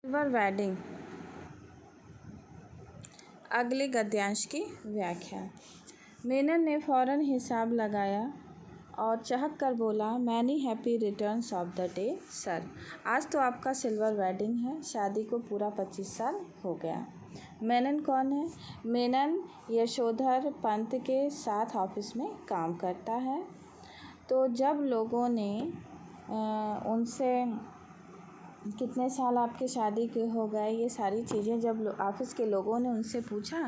Silver wedding. अगले गद्यांश की व्याख्या। मेनन ने फौरन हिसाब लगाया और चहक कर बोला, many happy returns of the day sir. आज तो आपका सिल्वर वेडिंग है। शादी को पूरा 25 साल हो गया। मेनन कौन है? मेनन यशोधर पंत के साथ ऑफिस में काम करता है। तो जब लोगों ने उनसे कितने साल आपके शादी के हो गए, ये सारी चीज़ें जब ऑफिस के लोगों ने उनसे पूछा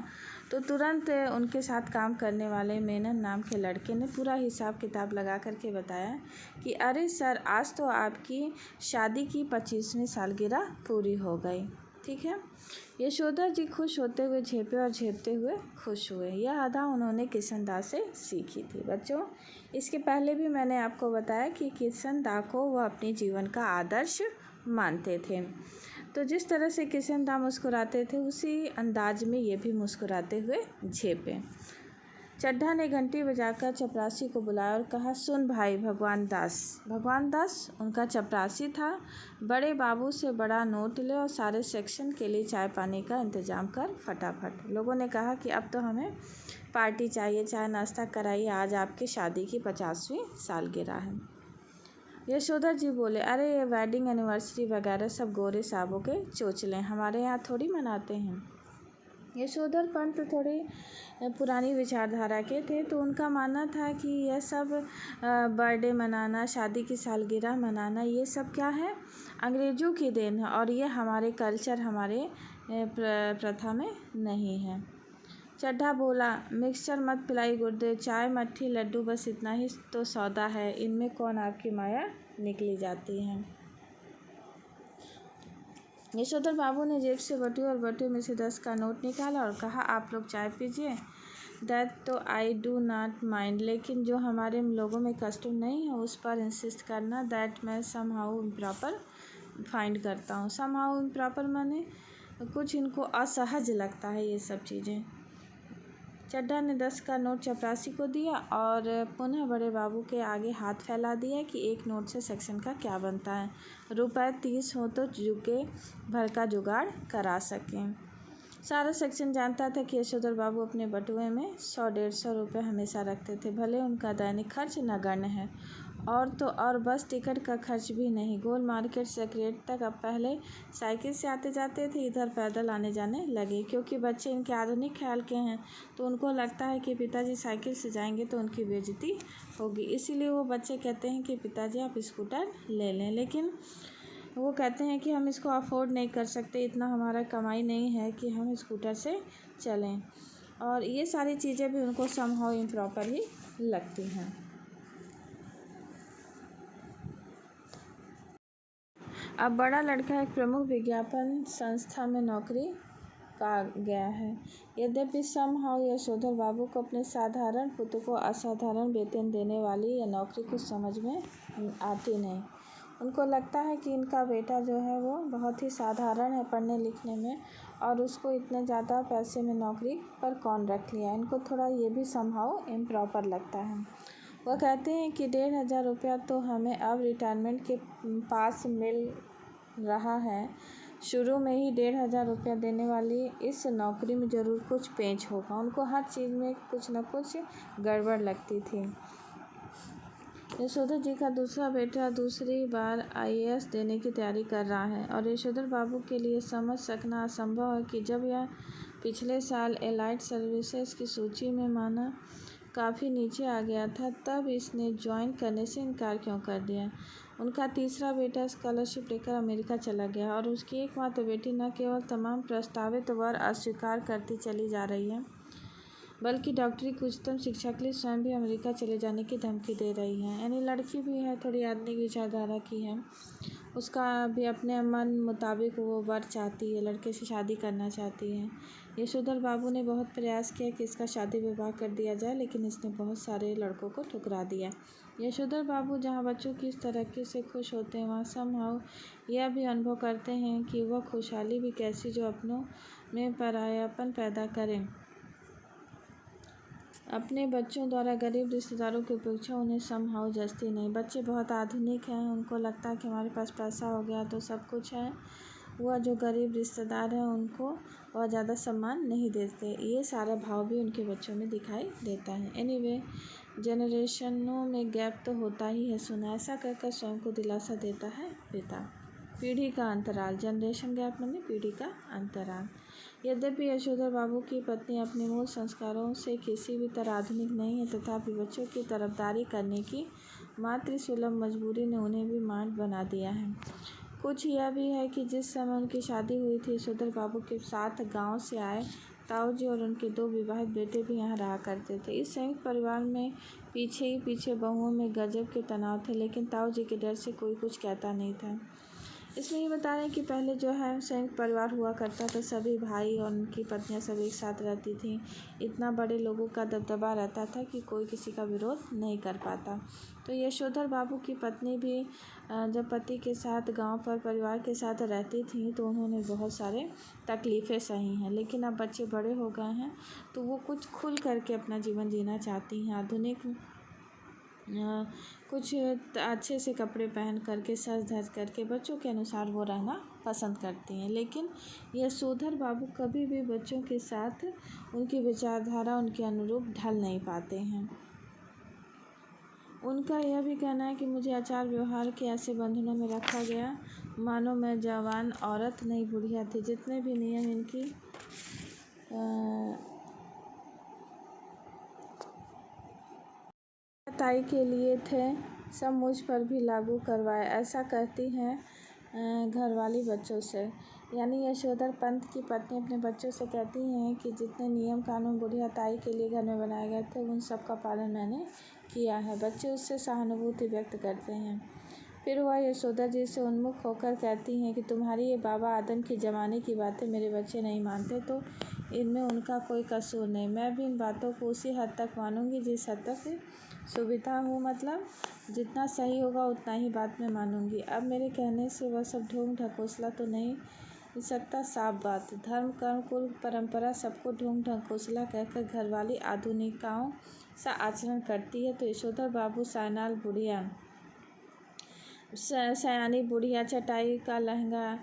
तो तुरंत उनके साथ काम करने वाले मेनन नाम के लड़के ने पूरा हिसाब किताब लगा करके बताया कि अरे सर, आज तो आपकी शादी की 25वीं सालगिरह पूरी हो गई। ठीक है। यशोदा जी खुश होते हुए झेपे और झेपते हुए खुश हुए। यह अदा उन्होंने किशन दास से सीखी थी। बच्चों, इसके पहले भी मैंने आपको बताया कि किशन दा को वह अपने जीवन का आदर्श मानते थे। तो जिस तरह से किशन दा मुस्कुराते थे, उसी अंदाज में ये भी मुस्कुराते हुए झेपे। चड्ढा ने घंटी बजाकर चपरासी को बुलाया और कहा, सुन भाई भगवान दास उनका चपरासी था। बड़े बाबू से बड़ा नोट ले और सारे सेक्शन के लिए चाय पानी का इंतजाम कर फटाफट। लोगों ने कहा कि अब तो हमें पार्टी चाहिए, चाय नाश्ता कराइए, आज आपकी शादी की 50वीं सालगिरह है। यशोदा जी बोले, अरे ये वेडिंग एनिवर्सरी वगैरह सब गोरे साहबों के चोचले, हमारे यहाँ थोड़ी मनाते हैं। यशोधर पंत थोड़ी पुरानी विचारधारा के थे, तो उनका मानना था कि यह सब बर्थडे मनाना, शादी की सालगिरह मनाना, ये सब क्या है, अंग्रेज़ों की देन है और ये हमारे कल्चर, हमारे प्रथा में नहीं है। चड्ढा बोला, मिक्सचर मत पिलाई गुर्दे, चाय मट्ठी लड्डू, बस इतना ही तो सौदा है, इनमें कौन आपकी माया निकली जाती है। यशोधर बाबू ने जेब से बटुए और बटुए में से 10 का नोट निकाला और कहा, आप लोग चाय पीजिए। दैट तो आई डू नॉट माइंड, लेकिन जो हमारे लोगों में कस्टम नहीं है उस पर इंसिस्ट करना, दैट मैं समहाउ इम्प्रॉपर फाइंड करता हूँ। समहाउ इम्प्रॉपर माने कुछ इनको असहज लगता है ये सब चीज़ें। चड्ढा ने 10 का नोट चपरासी को दिया और पुनः बड़े बाबू के आगे हाथ फैला दिया कि एक नोट से सेक्शन का क्या बनता है, रुपए 30 हो तो जुके भर का जुगाड़ करा सकें। सारा सेक्शन जानता था कि यशोधर बाबू अपने बटुए में 100-150 रुपये हमेशा रखते थे। भले उनका दैनिक खर्च नगण्य है और तो और बस टिकट का खर्च भी नहीं। गोल मार्केट सेक्रेट तक अब पहले साइकिल से आते जाते थे, इधर पैदल आने जाने लगे, क्योंकि बच्चे इनके आधुनिक ख्याल के हैं। तो उनको लगता है कि पिताजी साइकिल से जाएंगे तो उनकी बेइज्जती होगी, इसीलिए वो बच्चे कहते हैं कि पिताजी आप स्कूटर ले लें, लेकिन वो कहते हैं कि हम इसको अफोर्ड नहीं कर सकते, इतना हमारा कमाई नहीं है कि हम स्कूटर से चलें। और ये सारी चीज़ें भी उनको समहाउ इम्प्रॉपर ही लगती हैं। अब बड़ा लड़का एक प्रमुख विज्ञापन संस्था में नौकरी पा गया है। यद्यपि समहाउ यशोधर बाबू को अपने साधारण पुत्र को असाधारण वेतन देने वाली यह नौकरी कुछ समझ में आती नहीं। उनको लगता है कि इनका बेटा जो है वो बहुत ही साधारण है पढ़ने लिखने में, और उसको इतने ज़्यादा पैसे में नौकरी पर कौन रख लिया। इनको थोड़ा ये भी समहाउ इम्प्रॉपर लगता है। वह कहते हैं कि 1500 रुपया तो हमें अब रिटायरमेंट के पास मिल रहा है, शुरू में ही 1500 रुपया देने वाली इस नौकरी में ज़रूर कुछ पेंच होगा। उनको हर चीज़ में कुछ न कुछ गड़बड़ लगती थी। यशोधर जी का दूसरा बेटा दूसरी बार IAS देने की तैयारी कर रहा है और यशोधर बाबू के लिए समझ सकना असंभव है कि जब यह पिछले साल एलाइड सर्विसेज की सूची में माना काफ़ी नीचे आ गया था, तब इसने ज्वाइन करने से इनकार क्यों कर दिया। उनका तीसरा बेटा स्कॉलरशिप लेकर अमेरिका चला गया और उसकी एकमात्र बेटी न केवल तमाम प्रस्तावित वर अस्वीकार करती चली जा रही है, बल्कि डॉक्टरी की उच्चतम शिक्षा के लिए स्वयं भी अमेरिका चले जाने की धमकी दे रही है। यानी लड़की भी है, थोड़ी आधुनिक विचारधारा की है, उसका भी अपने मन मुताबिक वो वर चाहती है, लड़के से शादी करना चाहती है। यशोधर बाबू ने बहुत प्रयास किया कि इसका शादी विवाह कर दिया जाए, लेकिन इसने बहुत सारे लड़कों को ठुकरा दिया। यशोधर बाबू जहाँ बच्चों की इस तरक्की से खुश होते हैं, वहाँ समहाउ यह भी अनुभव करते हैं कि वह खुशहाली भी कैसी जो अपनों में परायापन पैदा करें। अपने बच्चों द्वारा गरीब रिश्तेदारों की उपेक्षा उन्हें समहाउ जचती नहीं। बच्चे बहुत आधुनिक हैं, उनको लगता है कि हमारे पास पैसा हो गया तो सब कुछ है, वह जो गरीब रिश्तेदार हैं उनको बहुत ज़्यादा सम्मान नहीं देते। ये सारा भाव भी उनके बच्चों में दिखाई देता है। एनीवे, जनरेशनों में गैप तो होता ही है सुना, ऐसा कहकर स्वयं को दिलासा देता है पिता। पीढ़ी का अंतराल, जनरेशन गैप माने पीढ़ी का अंतराल। यद्यपि यशोधर बाबू की पत्नी अपने मूल संस्कारों से किसी भी तरह आधुनिक नहीं है, तथापि बच्चों की तरफदारी करने की मातृसुलभ मजबूरी ने उन्हें भी मांड बना दिया है। कुछ यह भी है कि जिस समय उनकी शादी हुई थी, यशोधर बाबू के साथ गांव से आए ताऊ जी और उनके 2 विवाहित बेटे भी यहाँ रहा करते थे। इस संयुक्त परिवार में पीछे बहुओं में गजब के तनाव थे, लेकिन ताऊ जी के डर से कोई कुछ कहता नहीं था। इसमें ये बता रहे हैं कि पहले जो है संयुक्त परिवार हुआ करता था, सभी भाई और उनकी पत्नियां सब एक साथ रहती थी। इतना बड़े लोगों का दबदबा रहता था कि कोई किसी का विरोध नहीं कर पाता। तो यशोधर बाबू की पत्नी भी जब पति के साथ गांव पर परिवार के साथ रहती थी तो उन्होंने बहुत सारे तकलीफ़ें सही हैं, लेकिन अब बच्चे बड़े हो गए हैं तो वो कुछ खुल करके अपना जीवन जीना चाहती हैं। आधुनिक कुछ अच्छे से कपड़े पहन करके सज धज करके बच्चों के अनुसार वो रहना पसंद करती हैं, लेकिन यशोधर बाबू कभी भी बच्चों के साथ उनकी विचारधारा उनके अनुरूप ढल नहीं पाते हैं। उनका यह भी कहना है कि मुझे आचार व्यवहार के ऐसे बंधनों में रखा गया मानो मैं जवान औरत नहीं बुढ़िया थी। जितने भी नियम इनकी ताई के लिए थे सब मुझ पर भी लागू करवाए, ऐसा कहती हैं घरवाली बच्चों से। यानी यशोधर पंत की पत्नी अपने बच्चों से कहती हैं कि जितने नियम कानून बुढ़िया ताई के लिए घर में बनाए गए थे उन सब का पालन मैंने किया है। बच्चे उससे सहानुभूति व्यक्त करते हैं। फिर वह यशोदा जी से उन्मुख होकर कहती हैं कि तुम्हारी ये बाबा आदम की ज़माने की बातें मेरे बच्चे नहीं मानते तो इनमें उनका कोई कसूर नहीं। मैं भी इन बातों को उसी हद तक मानूंगी जिस हद तक सुविधा हो, मतलब जितना सही होगा उतना ही बात मैं मानूंगी। अब मेरे कहने से वह सब ढोंग ढकोसला तो नहीं सकता, साफ बात। धर्म कर्म कुल परंपरा सबको ढोंग ढकोसला कहकर घरवाली आधुनिकाओं सा आचरण करती है तो यशोधर बाबू सयानाल बुढ़िया सयानी बुढ़िया चटाई का लहंगा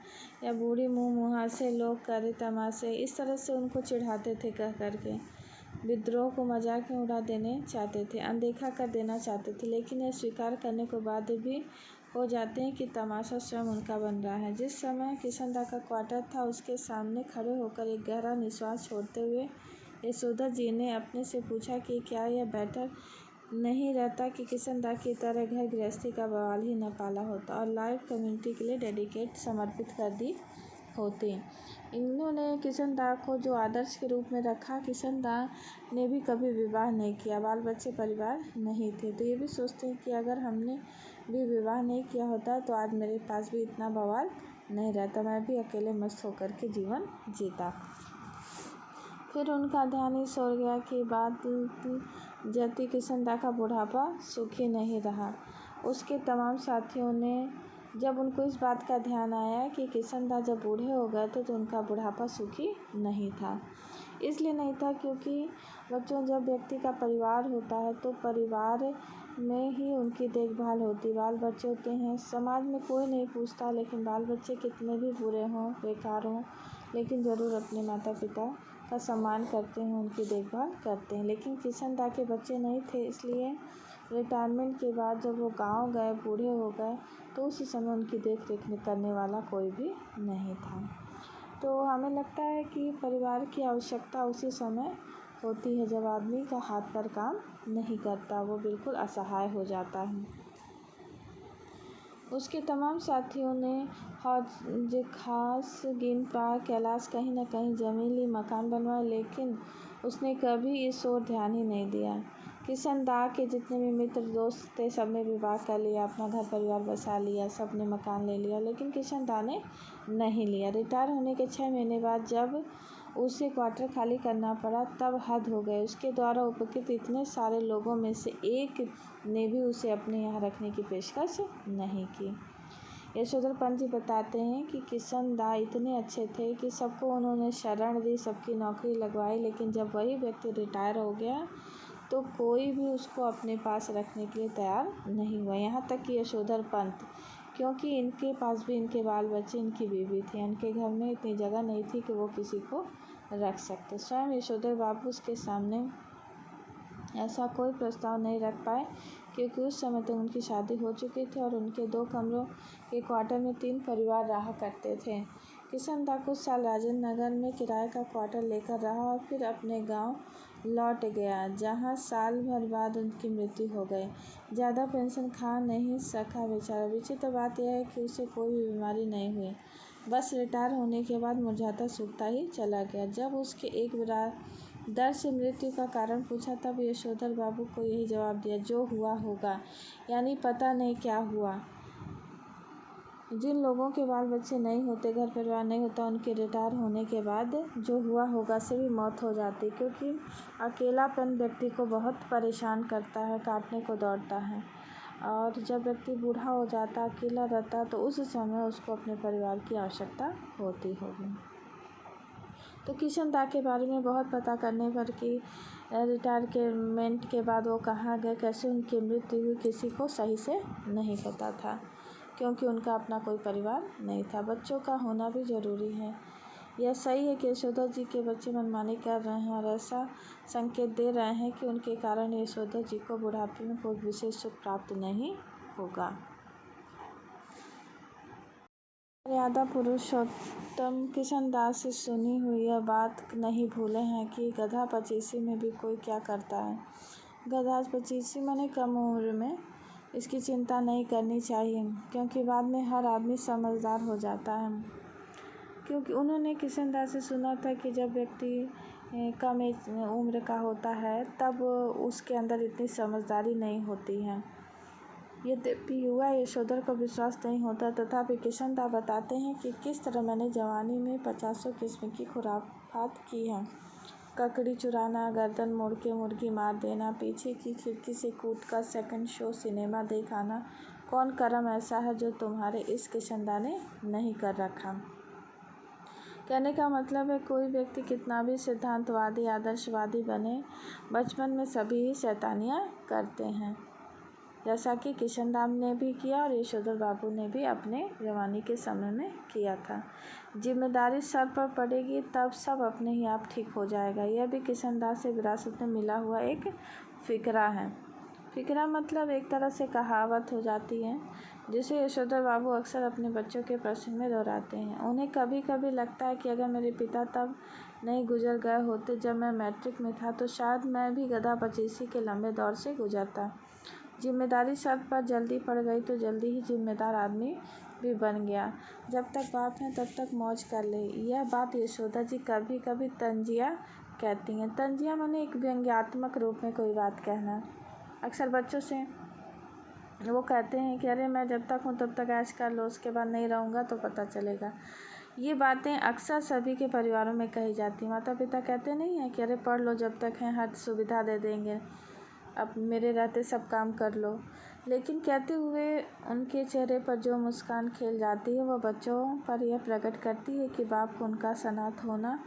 या बूढ़ी मुँह मुहासे लोग करे तमाशे, इस तरह से उनको चिढ़ाते थे कह करके। विद्रोह को मजाक में उड़ा देने चाहते थे, अनदेखा कर देना चाहते थे, लेकिन यह स्वीकार करने के बाद भी हो जाते हैं कि तमाशा स्वयं उनका बन रहा है। जिस समय किशनदा का क्वार्टर था उसके सामने खड़े होकर एक गहरा निश्वास छोड़ते हुए यशोधर जी ने अपने से पूछा कि क्या यह बेटर नहीं रहता कि किशनदा की तरह घर गृहस्थी का बवाल ही न पाला होता और लाइफ कम्युनिटी के लिए डेडिकेट समर्पित कर दी होती। इन्होंने किशनदा को जो आदर्श के रूप में रखा। किशनदा ने भी कभी विवाह नहीं किया, बाल बच्चे परिवार नहीं थे, तो ये भी सोचते हैं कि अगर हमने भी विवाह नहीं किया होता तो आज मेरे पास भी इतना बवाल नहीं रहता, मैं भी अकेले मस्त होकर के जीवन जीता। फिर उनका ध्यान इस ओर गया कि बात जति किशनदा का बुढ़ापा सुखी नहीं रहा। उसके तमाम साथियों ने जब उनको इस बात का ध्यान आया कि किशनदा जब बूढ़े हो गए थे तो उनका बुढ़ापा सुखी नहीं था। इसलिए नहीं था क्योंकि बच्चों जब व्यक्ति का परिवार होता है तो परिवार में ही उनकी देखभाल होती। बाल बच्चे होते हैं, समाज में कोई नहीं पूछता, लेकिन बाल बच्चे कितने भी बुरे हों बेकार हों लेकिन ज़रूर अपने माता पिता का सम्मान करते हैं, उनकी देखभाल करते हैं। लेकिन किशनदा के बच्चे नहीं थे, इसलिए रिटायरमेंट के बाद जब वो गांव गए बूढ़े हो गए तो उस समय उनकी देख रेख करने वाला कोई भी नहीं था। तो हमें लगता है कि परिवार की आवश्यकता उसी समय होती है जब आदमी का हाथ पर काम नहीं करता, वो बिल्कुल असहाय हो जाता है। उसके तमाम साथियों ने हौज खास गिन पा कैलाश कहीं न कहीं ज़मीन ली, मकान बनवाए, लेकिन उसने कभी इस ओर ध्यान ही नहीं दिया। किशनदा के जितने भी मित्र दोस्त थे सब ने विवाह कर लिया, अपना घर परिवार बसा लिया, सब ने मकान ले लिया, लेकिन किशनदा ने नहीं लिया। रिटायर होने के 6 महीने बाद जब उसे क्वार्टर खाली करना पड़ा तब हद हो गई। उसके द्वारा उपकृत इतने सारे लोगों में से एक ने भी उसे अपने यहाँ रखने की पेशकश नहीं की। यशोधर पंत जी बताते हैं कि किशनदा इतने अच्छे थे कि सबको उन्होंने शरण दी, सबकी नौकरी लगवाई, लेकिन जब वही व्यक्ति रिटायर हो गया तो कोई भी उसको अपने पास रखने के लिए तैयार नहीं हुआ। यहाँ तक कि यशोधर पंत, क्योंकि इनके पास भी इनके बाल बच्चे, इनकी बीवी थी। इनके घर में इतनी जगह नहीं थी कि वो किसी को रख सकते। स्वयं यशोधर बाबू उसके सामने ऐसा कोई प्रस्ताव नहीं रख पाए, क्योंकि उस समय तक उनकी शादी हो चुकी थी और उनके 2 कमरों के क्वार्टर में 3 परिवार रहा करते थे। किशनदास कुछ साल राजेंद्र नगर में किराए का क्वार्टर लेकर रहा और फिर अपने गांव लौट गया, जहां साल भर बाद उनकी मृत्यु हो गई। ज़्यादा पेंशन खा नहीं सका बेचारा। विचित्र बात यह है कि उसे कोई भी बीमारी नहीं हुई, बस रिटायर होने के बाद मुरझाता सूखता ही चला गया। जब उसके एक बिरादर से मृत्यु का कारण पूछा, तब यशोधर बाबू को यही जवाब दिया, जो हुआ होगा, यानी पता नहीं क्या हुआ। जिन लोगों के बाल बच्चे नहीं होते, घर परिवार नहीं होता, उनके रिटायर होने के बाद जो हुआ होगा से भी मौत हो जाती, क्योंकि अकेलापन व्यक्ति को बहुत परेशान करता है, काटने को दौड़ता है। और जब व्यक्ति बूढ़ा हो जाता, अकेला रहता, तो उस समय उसको अपने परिवार की आवश्यकता होती होगी। तो किशनदास के बारे में बहुत पता करने पर कि रिटायरमेंट के बाद वो कहाँ गए, कैसे उनकी मृत्यु हुई, किसी को सही से नहीं पता था, क्योंकि उनका अपना कोई परिवार नहीं था। बच्चों का होना भी ज़रूरी है। यह सही है कि यशोदा जी के बच्चे मनमानी कर रहे हैं और ऐसा संकेत दे रहे हैं कि उनके कारण यशोदा जी को बुढ़ापे में कोई विशेष सुख प्राप्त नहीं होगा। मर्यादा पुरुषोत्तम किशनदास से सुनी हुई यह बात नहीं भूले हैं कि गधा पचीसी में भी कोई क्या करता है। गधा पचीसी माने कम उम्र में, इसकी चिंता नहीं करनी चाहिए, क्योंकि बाद में हर आदमी समझदार हो जाता है। क्योंकि उन्होंने किशनदास से सुना था कि जब व्यक्ति कम उम्र का होता है, तब उसके अंदर इतनी समझदारी नहीं होती है। यद्यपि युवा यशोधर को विश्वास नहीं होता, तथापि किशनदास बताते हैं कि किस तरह मैंने जवानी में 50 किस्म की खुराफात की है। ककड़ी चुराना, गर्दन मोड़ के मुर्गी मार देना, पीछे की खिड़की से कूदकर सेकंड शो सिनेमा देख आना। कौन कर्म ऐसा है जो तुम्हारे इस किशनदास ने नहीं कर रखा। कहने का मतलब है, कोई व्यक्ति कितना भी सिद्धांतवादी, आदर्शवादी बने, बचपन में सभी ही शैतानियाँ करते हैं, जैसा कि किशनदास ने भी किया और यशोधर बाबू ने भी अपने जवानी के समय में किया था। जिम्मेदारी सर पर पड़ेगी, तब सब अपने ही आप ठीक हो जाएगा। यह भी किशनदास से विरासत में मिला हुआ एक फ़िक्रा है। फ़िक्रा मतलब एक तरह से कहावत हो जाती है, जिसे यशोधर बाबू अक्सर अपने बच्चों के प्रसंग में दोहराते हैं। उन्हें कभी कभी लगता है कि अगर मेरे पिता तब नहीं गुजर गए होते जब मैं मैट्रिक में था, तो शायद मैं भी गधा पचीसी के लंबे दौर से गुजरता। जिम्मेदारी सर पर जल्दी पड़ गई तो जल्दी ही जिम्मेदार आदमी भी बन गया। जब तक बाप है तब तक मौज कर ले। यह बात यशोदा जी कभी कभी तंजिया कहती हैं। तंजिया माने एक व्यंग्यात्मक रूप में कोई बात कहना। अक्सर बच्चों से वो कहते हैं कि अरे मैं जब तक हूँ तब तक ऐश कर लो, उसके बाद नहीं रहूँगा तो पता चलेगा। ये बातें अक्सर सभी के परिवारों में कही जाती। माता पिता कहते नहीं हैं कि अरे पढ़ लो जब तक है, हर सुविधा दे देंगे, अब मेरे रहते सब काम कर लो। लेकिन कहते हुए उनके चेहरे पर जो मुस्कान खेल जाती है, वह बच्चों पर यह प्रकट करती है कि बाप को उनका सनाथ होना,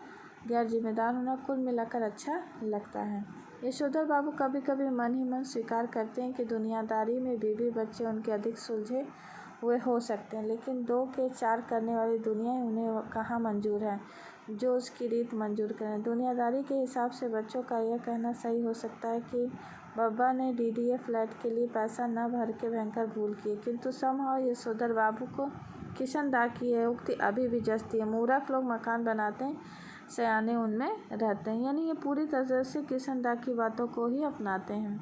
गैर जिम्मेदार होना कुल मिलाकर अच्छा लगता है। यशोधर बाबू कभी कभी मन ही मन स्वीकार करते हैं कि दुनियादारी में बीवी बच्चे उनके अधिक सुलझे हुए हो सकते हैं, लेकिन 2 के 4 करने वाली दुनिया उन्हें कहाँ मंजूर है जो उसकी रीत मंजूर करें। दुनियादारी के हिसाब से बच्चों का यह कहना सही हो सकता है कि बब्बा ने डीडीए फ्लैट के लिए पैसा न भर के भयंकर भूल की, किंतु समहाउ यशोधर बाबू को किशनदास की यह उक्ति अभी भी जचती है। मूर्ख लोग मकान बनाते हैं, सयाने उनमें रहते हैं। यानी ये पूरी तरह से किशनदास की बातों को ही अपनाते हैं।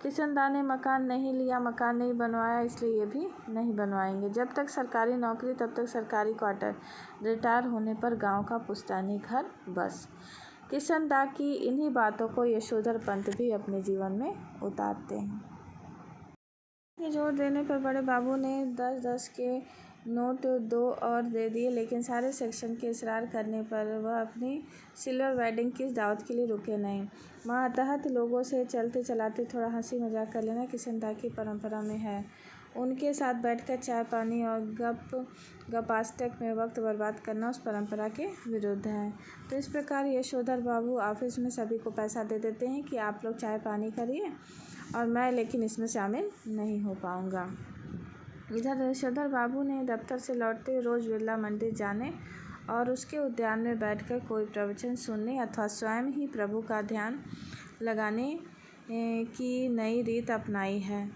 किशनदास ने मकान नहीं लिया, मकान नहीं बनवाया, इसलिए ये भी नहीं बनवाएंगे। जब तक सरकारी नौकरी तब तक सरकारी क्वार्टर, रिटायर होने पर गांव का पुश्तैनी घर, बस। किशनदास की इन्हीं बातों को यशोधर पंत भी अपने जीवन में उतारते हैं। ये जोर देने पर बड़े बाबू ने 10-10 के नोट 2 और दे दिए, लेकिन सारे सेक्शन के इसरार करने पर वह अपनी सिल्वर वेडिंग की दावत के लिए रुके नहीं। मातहत लोगों से चलते चलाते थोड़ा हंसी मजाक कर लेना किशनदास की परंपरा में है। उनके साथ बैठकर चाय पानी और गपाष्टक में वक्त बर्बाद करना उस परंपरा के विरुद्ध है। तो इस प्रकार यशोधर बाबू ऑफिस में सभी को पैसा दे देते हैं कि आप लोग चाय पानी करिए, और मैं लेकिन इसमें शामिल नहीं हो पाऊँगा। इधर यशोधर बाबू ने दफ्तर से लौटते हुए रोज़ बिरला मंदिर जाने और उसके उद्यान में बैठकर कोई प्रवचन सुनने अथवा स्वयं ही प्रभु का ध्यान लगाने की नई रीत अपनाई है।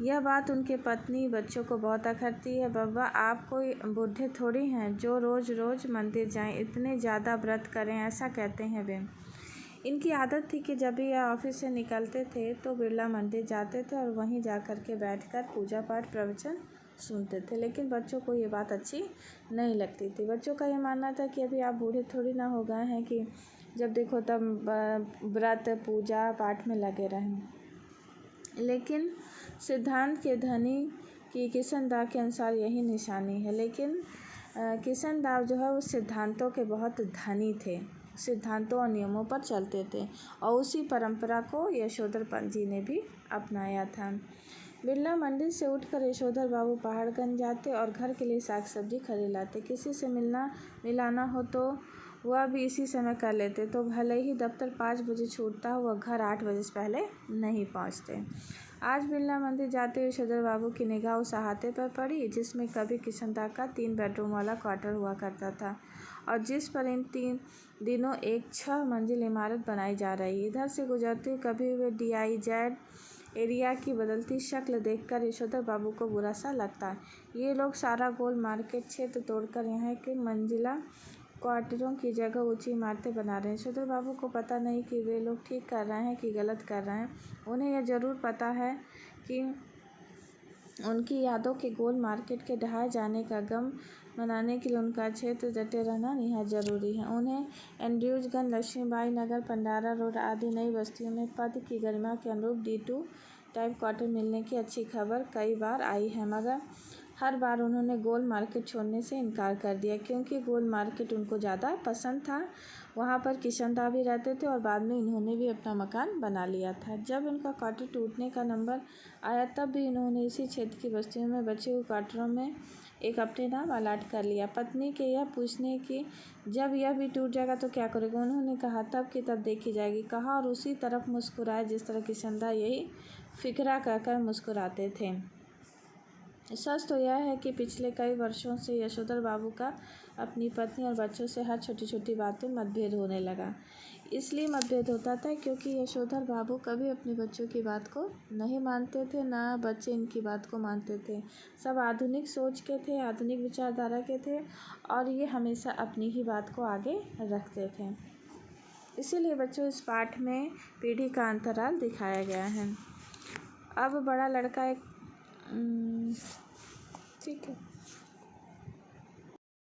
यह बात उनके पत्नी बच्चों को बहुत अखरती है। बब्बा, आप कोई बूढ़े थोड़ी हैं जो रोज़ रोज़ मंदिर जाएं, इतने ज़्यादा व्रत करें, ऐसा कहते हैं वे। इनकी आदत थी कि जब भी यह ऑफिस से निकलते थे तो बिरला मंदिर जाते थे और वहीं जा कर के बैठकर पूजा पाठ प्रवचन सुनते थे। लेकिन बच्चों को ये बात अच्छी नहीं लगती थी। बच्चों का ये मानना था कि अभी आप बूढ़े थोड़ी ना हो गए हैं कि जब देखो तब व्रत पूजा पाठ में लगे रहें। लेकिन सिद्धांत के धनी की किशनदाव के अनुसार यही निशानी है। लेकिन किशनदाव जो है उस सिद्धांतों के बहुत धनी थे, सिद्धांतों और नियमों पर चलते थे और उसी परंपरा को यशोधर जी ने भी अपनाया था। बिरला मंदिर से उठकर यशोधर बाबू पहाड़गंज जाते और घर के लिए साग सब्जी खरीद लाते। किसी से मिलाना हो तो वह भी इसी समय कर लेते, तो भले ही दफ्तर 5 बजे छूटता हो, वह घर 8 बजे से पहले नहीं पहुंचते। आज बिरला मंदिर जाते हुए यशोधर बाबू की निगाह उस अहाते पर पड़ी जिसमें कभी किशनदाव का 3 बेडरूम वाला क्वार्टर हुआ करता था और जिस पर इन 3 दिनों एक 6 मंजिल इमारत बनाई जा रही। इधर से गुजरते हुए कभी वे DIZ एरिया की बदलती शक्ल देखकर यशोधर बाबू को बुरा सा लगता। ये लोग सारा गोल मार्केट क्षेत्र तोड़कर यहाँ के मंजिला क्वार्टरों की जगह ऊंची इमारतें बना रहे हैं। यशोधर बाबू को पता नहीं कि वे लोग ठीक कर रहे हैं कि गलत कर रहे हैं। उन्हें यह ज़रूर पता है कि उनकी यादों के गोल मार्केट के ढहाए जाने का गम मनाने के लिए उनका क्षेत्र डटे रहना निहायत ज़रूरी है। उन्हें एंड्रयूजगंज, लक्ष्मीबाई नगर, पंडारा रोड आदि नई बस्तियों में पद की गरिमा के अनुरूप D2 टाइप क्वार्टर मिलने की अच्छी खबर कई बार आई है, मगर हर बार उन्होंने गोल मार्केट छोड़ने से इनकार कर दिया क्योंकि गोल मार्केट उनको ज़्यादा पसंद था। वहाँ पर किशनदाव भी रहते थे और बाद में इन्होंने भी अपना मकान बना लिया था। जब इनका क्वार्टर टूटने का नंबर आया तब भी इन्होंने इसी क्षेत्र की बस्तियों में बचे हुए क्वार्टरों में एक अपने नाम अलाट कर लिया। पत्नी के यह पूछने की जब यह भी टूट जाएगा तो क्या करेगा, उन्होंने कहा तब की तब देखी जाएगी, कहा और उसी तरफ मुस्कुराए जिस तरह किशनदाव यही फिक्रा कहकर मुस्कुराते थे। सच तो यह है कि पिछले कई वर्षों से यशोधर बाबू का अपनी पत्नी और बच्चों से हर छोटी छोटी बातें मतभेद होने लगा। इसलिए मतभेद होता था क्योंकि यशोधर बाबू कभी अपने बच्चों की बात को नहीं मानते थे, ना बच्चे इनकी बात को मानते थे। सब आधुनिक सोच के थे, आधुनिक विचारधारा के थे और ये हमेशा अपनी ही बात को आगे रखते थे। इसीलिए बच्चों इस पाठ में पीढ़ी का अंतराल दिखाया गया है। अब बड़ा लड़का एक ठीक है।